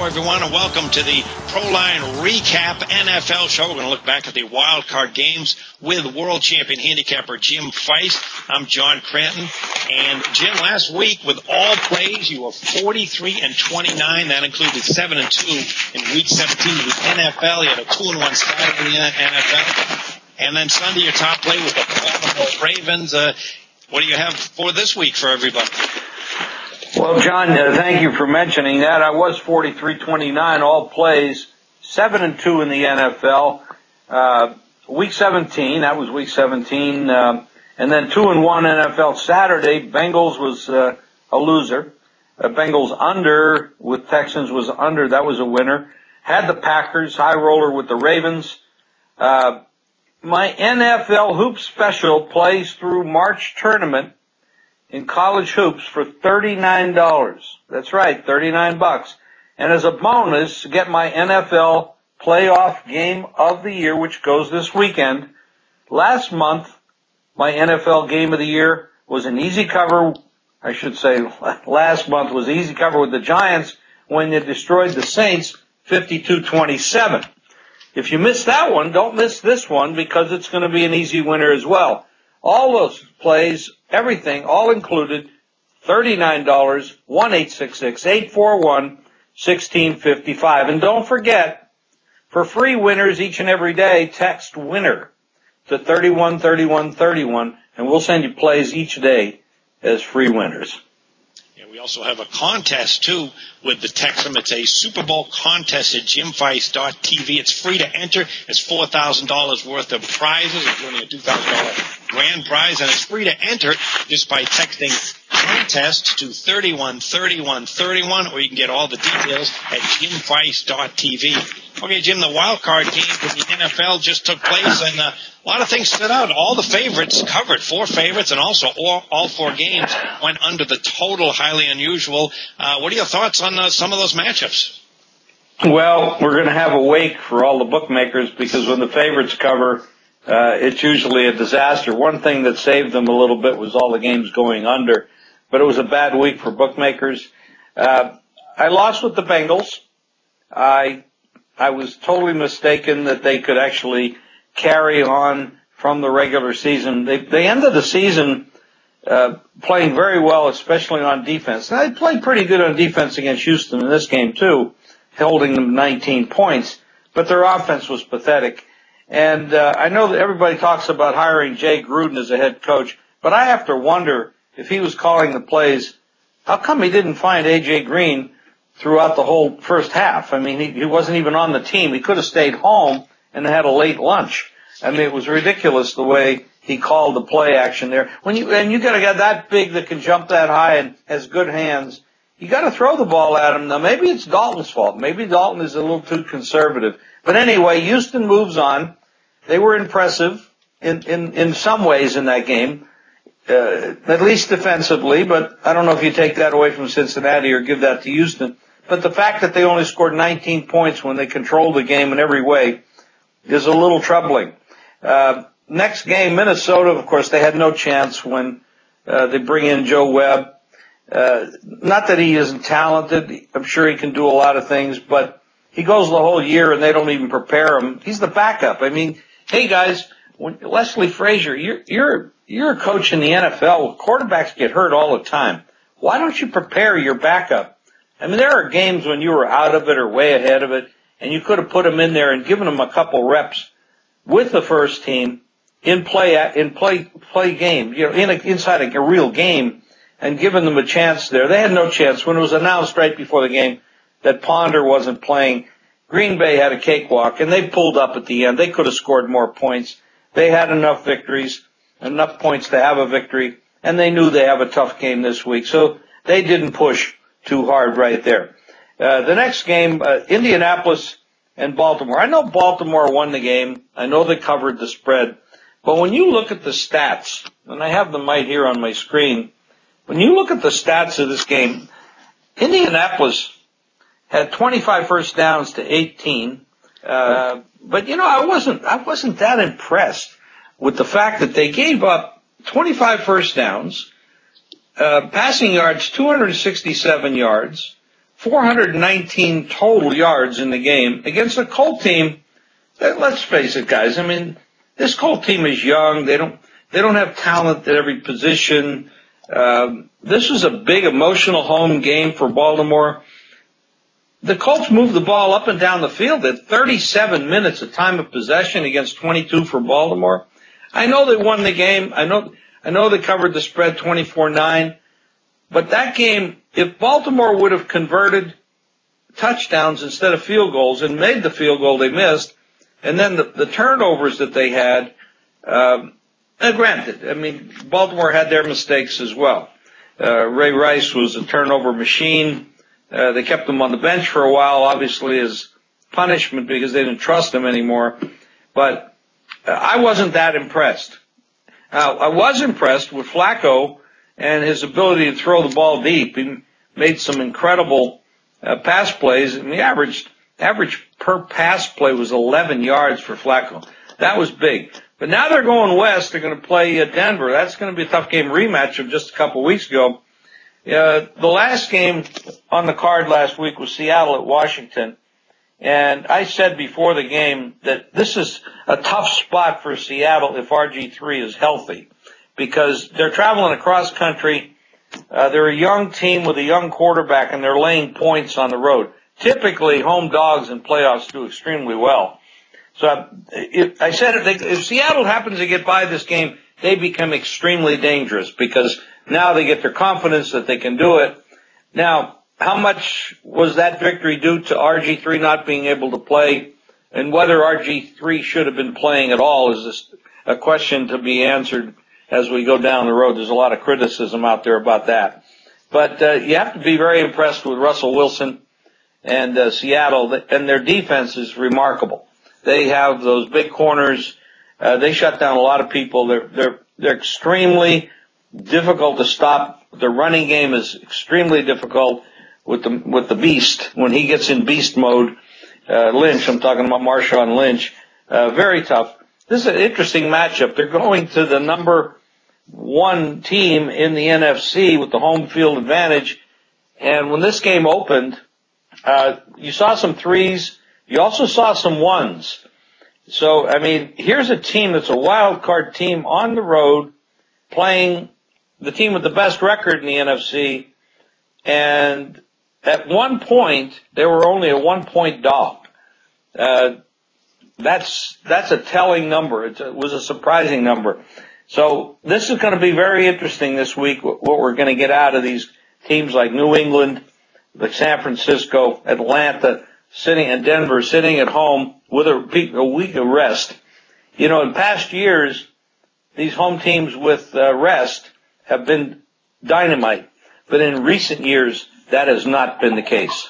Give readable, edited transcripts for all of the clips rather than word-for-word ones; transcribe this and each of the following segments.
Hello, everyone, and welcome to the Proline Recap NFL Show. We're going to look back at the wild card games with world champion handicapper Jim Feist. I'm John Cranton. And, Jim, last week with all plays, you were 43-29. That included 7-2 in Week 17 of the NFL. You had a 2-1 start in the NFL. And then Sunday, your top play with the Baltimore Ravens. What do you have for this week for everybody? Well, John, thank you for mentioning that. I was 43-29, all plays, 7-2 in the NFL. Week 17, that was Week 17, and then 2-1 NFL Saturday. Bengals was a loser. Bengals under with Texans was under. That was a winner. Had the Packers, high roller with the Ravens. My NFL Hoop Special plays through March tournament in college hoops for $39. That's right, $39. And as a bonus, get my NFL playoff game of the year, which goes this weekend. Last month, my NFL game of the year was an easy cover. I should say last month was easy cover with the Giants when they destroyed the Saints 52-27. If you missed that one, don't miss this one because it's going to be an easy winner as well. All those plays, everything, all included, $39, 1-866-841-1655. And don't forget, for free winners each and every day, text WINNER to 313131, and we'll send you plays each day as free winners. We also have a contest, too, with the Texan. It's a Super Bowl contest at jimfeist.tv. It's free to enter. It's $4,000 worth of prizes, including a $2,000 grand prize, and it's free to enter just by texting contest to 313131, or you can get all the details at jimfeist.tv. Okay, Jim, the wild card game for the NFL just took place, and a lot of things stood out. All the favorites covered, 4 favorites, and also all 4 games went under the total, highly unusual. What are your thoughts on some of those matchups? Well, we're going to have a wake for all the bookmakers because when the favorites cover, it's usually a disaster. One thing that saved them a little bit was all the games going under, but it was a bad week for bookmakers. I lost with the Bengals. I was totally mistaken that they could actually carry on from the regular season. They ended the season playing very well, especially on defense. Now, they played pretty good on defense against Houston in this game, too, holding them 19 points. But their offense was pathetic. And I know that everybody talks about hiring Jay Gruden as a head coach, but I have to wonder if he was calling the plays, how come he didn't find A.J. Green throughout the whole first half? I mean, he wasn't even on the team. He could have stayed home and had a late lunch. I mean, it was ridiculous the way he called the play action there. And you got a guy that big that can jump that high and has good hands, you got to throw the ball at him. Now, maybe it's Dalton's fault. Maybe Dalton is a little too conservative. But anyway, Houston moves on. They were impressive in some ways in that game, at least defensively, but I don't know if you take that away from Cincinnati or give that to Houston. But the fact that they only scored 19 points when they controlled the game in every way is a little troubling. Next game, Minnesota, of course, they had no chance when they bring in Joe Webb. Not that he isn't talented. I'm sure he can do a lot of things, but he goes the whole year and they don't even prepare him. He's the backup. I mean, hey, guys, Leslie Frazier, you're a coach in the NFL. Quarterbacks get hurt all the time. Why don't you prepare your backup? I mean, there are games when you were out of it or way ahead of it, and you could have put him in there and given him a couple reps with the first team in play game, inside a real game, and given them a chance there. They had no chance when it was announced right before the game that Ponder wasn't playing. Green Bay had a cakewalk, and they pulled up at the end. They could have scored more points. They had enough victories, enough points to have a victory, and they knew they have a tough game this week, so they didn't push too hard right there. The next game, Indianapolis and Baltimore. I know Baltimore won the game. I know they covered the spread. But when you look at the stats, and I have them right here on my screen, when you look at the stats of this game, Indianapolis had 25 first downs to 18. But I wasn't that impressed with the fact that they gave up 25 first downs, passing yards, 267 yards, 419 total yards in the game against a Colt team that, let's face it, guys, I mean, this Colt team is young. They don't have talent at every position. This was a big emotional home game for Baltimore. The Colts moved the ball up and down the field at 37 minutes of time of possession against 22 for Baltimore. I know they won the game. I know they covered the spread 24-9. But that game, if Baltimore would have converted touchdowns instead of field goals and made the field goal they missed, and then the turnovers that they had, and granted, I mean, Baltimore had their mistakes as well. Ray Rice was a turnover machine. They kept him on the bench for a while, obviously as punishment because they didn't trust him anymore. But I wasn't that impressed. I was impressed with Flacco and his ability to throw the ball deep. He made some incredible pass plays. And the average per pass play was 11 yards for Flacco. That was big. But now they're going west. They're going to play Denver. That's going to be a tough game rematch of just a couple of weeks ago. The last game on the card last week was Seattle at Washington. And I said before the game that this is a tough spot for Seattle if RG3 is healthy because they're traveling across country. They're a young team with a young quarterback and they're laying points on the road. Typically, home dogs in playoffs do extremely well. So I said if Seattle happens to get by this game, they become extremely dangerous because now they get their confidence that they can do it. Now, how much was that victory due to RG3 not being able to play, and whether RG3 should have been playing at all is a question to be answered as we go down the road. There's a lot of criticism out there about that. But you have to be very impressed with Russell Wilson and Seattle, and their defense is remarkable. They have those big corners. They shut down a lot of people. They're extremely difficult to stop. The running game is extremely difficult with the beast. When he gets in beast mode, Lynch, I'm talking about Marshawn Lynch, very tough. This is an interesting matchup. They're going to the number one team in the NFC with the home field advantage. And when this game opened, you saw some threes. You also saw some ones. So, I mean, here's a team that's a wild card team on the road playing the team with the best record in the NFC. And at one point, they were only a 1-point dog. That's a telling number. It was a surprising number. So this is going to be very interesting this week, what we're going to get out of these teams like New England, like San Francisco, Atlanta, and Denver sitting at home with a week of rest. You know, in past years, these home teams with rest have been dynamite. But in recent years, that has not been the case.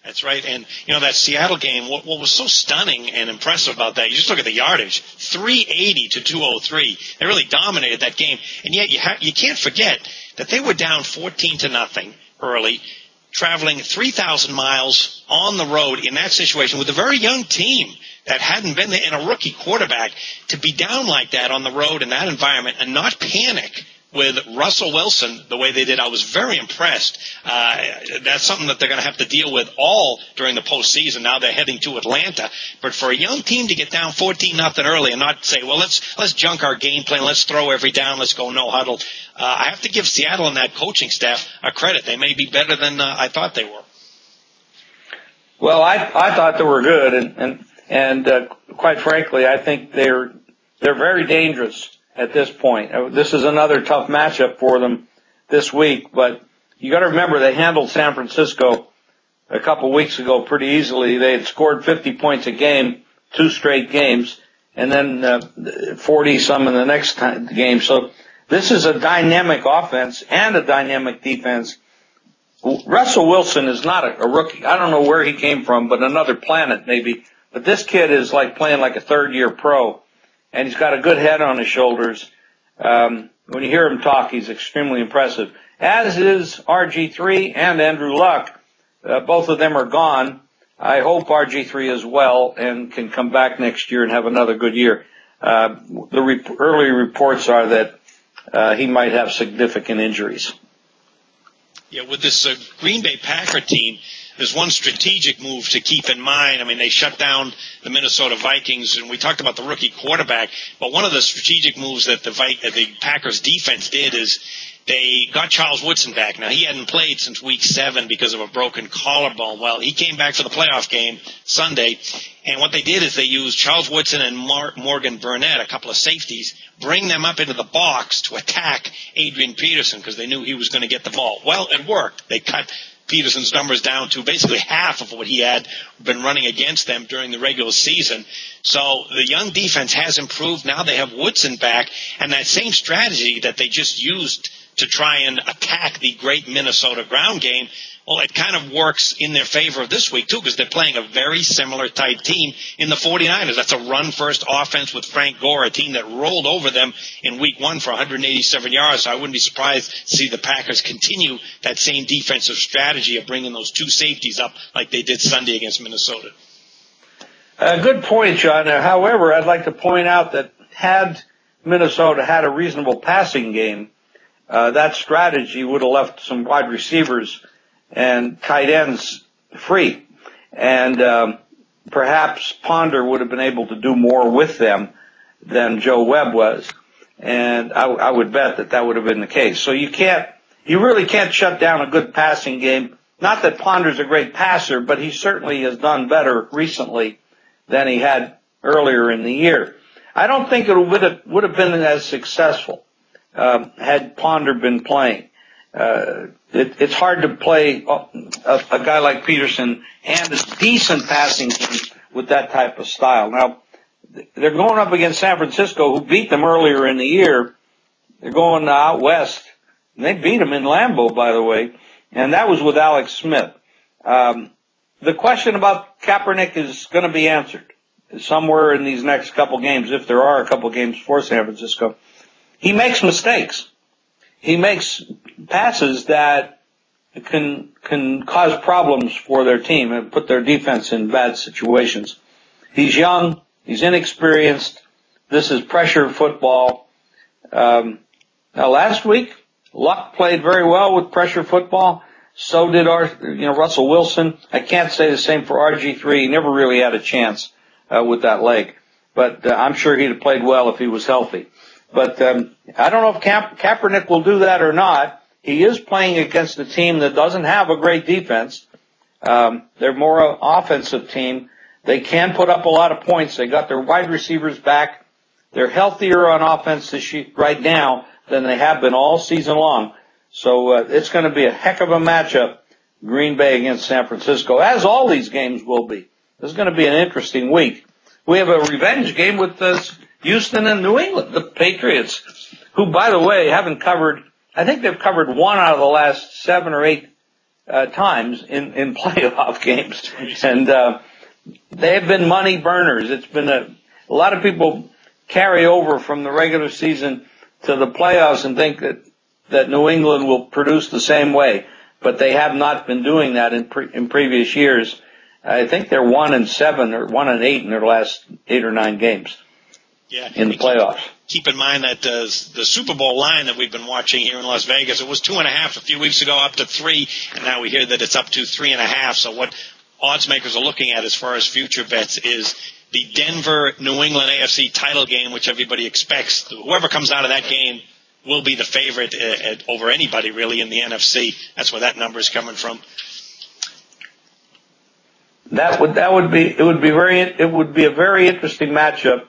That's right. And, you know, that Seattle game, what was so stunning and impressive about that, you just look at the yardage, 380 to 203. They really dominated that game. And yet you can't forget that they were down 14-0 early, traveling 3,000 miles on the road in that situation with a very young team that hadn't been there and a rookie quarterback. To be down like that on the road in that environment and not panic with Russell Wilson the way they did, I was very impressed. That's something that they're going to have to deal with all during the postseason. Now they're heading to Atlanta. But for a young team to get down 14-0 early and not say, well, let's junk our game plan, let's throw every down, let's go no huddle. I have to give Seattle and that coaching staff a credit. They may be better than I thought they were. Well, I thought they were good, and quite frankly, I think they're very dangerous at this point. This is another tough matchup for them this week, but you got to remember they handled San Francisco a couple weeks ago pretty easily. They had scored 50 points a game, 2 straight games, and then 40-some in the next game. So this is a dynamic offense and a dynamic defense. Russell Wilson is not a rookie. I don't know where he came from, but another planet maybe. But this kid is like playing like a third-year pro. And he's got a good head on his shoulders. When you hear him talk, he's extremely impressive. As is RG3 and Andrew Luck. Both of them are gone. I hope RG3 is well and can come back next year and have another good year. The early reports are that he might have significant injuries. Yeah, with this Green Bay Packer team, there's one strategic move to keep in mind. I mean, they shut down the Minnesota Vikings, and we talked about the rookie quarterback, but one of the strategic moves that the Packers defense did is they got Charles Woodson back. Now, he hadn't played since week 7 because of a broken collarbone. Well, he came back for the playoff game Sunday, and what they did is they used Charles Woodson and Morgan Burnett, a couple of safeties, bring them up into the box to attack Adrian Peterson because they knew he was going to get the ball. Well, it worked. They cut Peterson's numbers down to basically half of what he had been running against them during the regular season. So the young defense has improved. Now they have Woodson back, and that same strategy that they just used to try and attack the great Minnesota ground game, well, it kind of works in their favor this week, too, because they're playing a very similar type team in the 49ers. That's a run-first offense with Frank Gore, a team that rolled over them in week 1 for 187 yards. So I wouldn't be surprised to see the Packers continue that same defensive strategy of bringing those 2 safeties up like they did Sunday against Minnesota. Good point, John. However, I'd like to point out that had Minnesota had a reasonable passing game, that strategy would have left some wide receivers and tight ends free. And perhaps Ponder would have been able to do more with them than Joe Webb was. And I would bet that would have been the case. So you really can't shut down a good passing game. Not that Ponder's a great passer, but he certainly has done better recently than he had earlier in the year. I don't think it would have been as successful had Ponder been playing. It's hard to play a guy like Peterson and a decent passing team with that type of style. Now, they're going up against San Francisco, who beat them earlier in the year. They're going out west, and they beat them in Lambeau, by the way, and that was with Alex Smith. The question about Kaepernick is going to be answered somewhere in these next couple games, if there are a couple games for San Francisco. He makes mistakes. He makes passes that can cause problems for their team and put their defense in bad situations. He's young. He's inexperienced. This is pressure football. Now, last week, Luck played very well with pressure football. So did Russell Wilson. I can't say the same for RG3. He never really had a chance with that leg. But I'm sure he'd have played well if he was healthy. But I don't know if Kaepernick will do that or not. He is playing against a team that doesn't have a great defense. They're more an offensive team. They can put up a lot of points. They got their wide receivers back. They're healthier on offense right now than they have been all season long. So it's going to be a heck of a matchup, Green Bay against San Francisco, as all these games will be. This is going to be an interesting week. We have a revenge game with Houston and New England, the Patriots, who, by the way, haven't covered, I think they've covered 1 out of the last 7 or 8 times in playoff games. And they have been money burners. It's been a lot of people carry over from the regular season to the playoffs and think that New England will produce the same way. But they have not been doing that in previous years. I think they're 1-7 or 1-8 in their last 8 or 9 games. Yeah, in the playoffs. Keep in mind that the Super Bowl line that we've been watching here in Las Vegas, it was 2.5 a few weeks ago, up to 3, and now we hear that it's up to 3.5. So what odds makers are looking at as far as future bets is the Denver-New England AFC title game, which everybody expects. Whoever comes out of that game will be the favorite over anybody really in the NFC. That's where that number is coming from. It would be a very interesting matchup.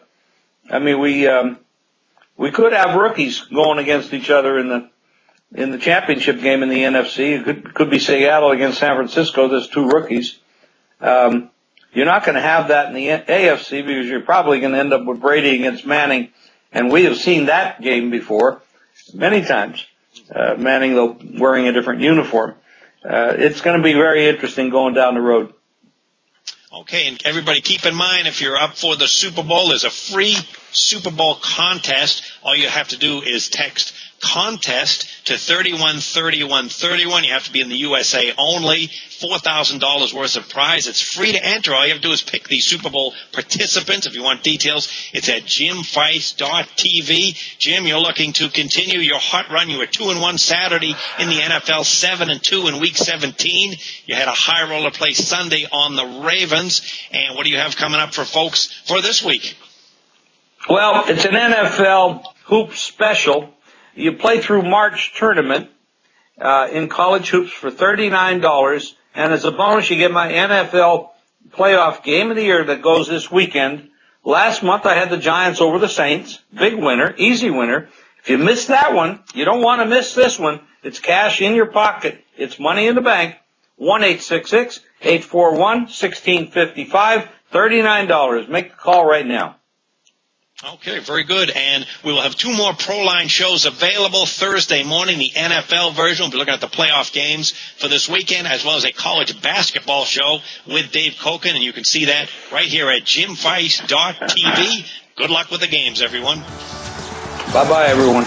I mean, we could have rookies going against each other in the championship game in the NFC. It could be Seattle against San Francisco. There's 2 rookies. You're not going to have that in the AFC because you're probably going to end up with Brady against Manning, and we have seen that game before many times. Manning, though, wearing a different uniform. It's going to be very interesting going down the road. Okay, and everybody keep in mind, if you're up for the Super Bowl, there's a free Super Bowl contest. All you have to do is text contest to 313131. You have to be in the USA only. $4,000 worth of prize. It's free to enter. All you have to do is pick the Super Bowl participants. If you want details, it's at jimfeist.tv. Jim, you're looking to continue your hot run. You were 2-1 Saturday in the NFL, 7-2 in Week 17. You had a high roller play Sunday on the Ravens. And what do you have coming up for folks for this week? Well, it's an NFL hoop special. You play through March tournament in college hoops for $39. And as a bonus, you get my NFL playoff game of the year that goes this weekend. Last month, I had the Giants over the Saints. Big winner, easy winner. If you missed that one, you don't want to miss this one. It's cash in your pocket. It's money in the bank. 1-866-841-1655. $39. Make the call right now. Okay, very good. And we will have 2 more Proline shows available Thursday morning, the NFL version. We'll be looking at the playoff games for this weekend, as well as a college basketball show with Dave Koken. And you can see that right here at jimfeist.tv. Good luck with the games, everyone. Bye-bye, everyone.